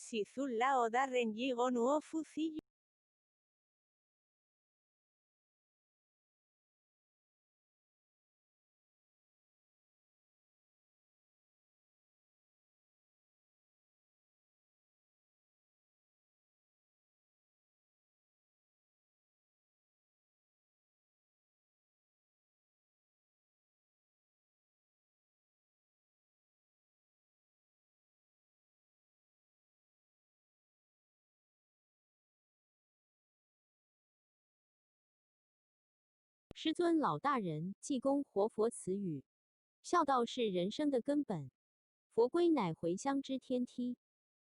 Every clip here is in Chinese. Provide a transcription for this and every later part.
Sizulla o darrenyigo nuo fusillo. 师尊老大人济公活佛词语：孝道是人生的根本，佛规乃回乡之天梯。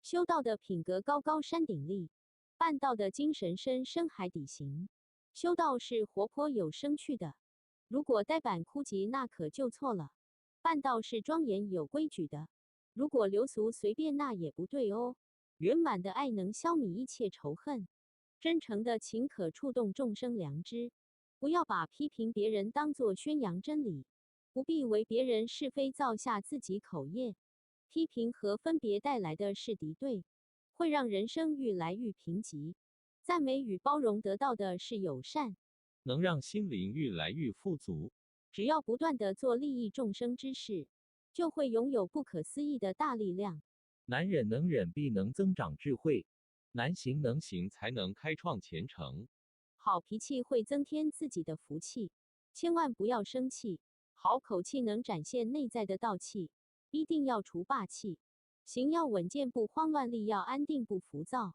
修道的品格高高山顶立，办道的精神深深海底行。修道是活泼有生趣的，如果呆板枯寂，那可就错了。办道是庄严有规矩的，如果流俗随便，那也不对哦。圆满的爱能消弭一切仇恨，真诚的情可触动众生良知。不要把批评别人当作宣扬真理，不必为别人是非造下自己口业。批评和分别带来的是敌对，会让人生愈来愈贫瘠。赞美与包容得到的是友善，能让心灵愈来愈富足。只要不断地做利益众生之事，就会拥有不可思议的大力量。难忍能忍，必能增长智慧；难行能行，才能开创前程。好脾气会增添自己的福气，千万不要生气。好口气能展现内在的道气，一定要除霸气。行要稳健不慌乱，力要安定不浮躁，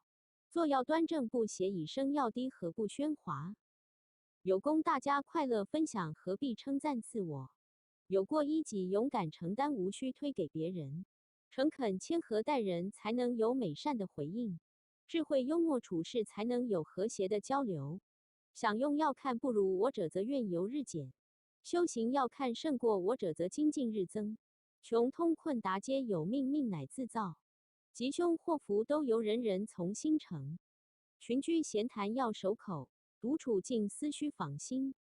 坐要端正不斜倚，声要低和不喧哗。有功大家快乐分享，何必称赞自我？有过依己，勇敢承担，无需推给别人。诚恳谦和待人，才能有美善的回应。智慧幽默处事，才能有和谐的交流。享用要看不如我者，则怨尤日减；修行要看胜过我者，则精进日增。穷通困达皆有命，命乃自造；吉凶祸福都由人人从心成。群居闲谈要守口，独处静思须访心。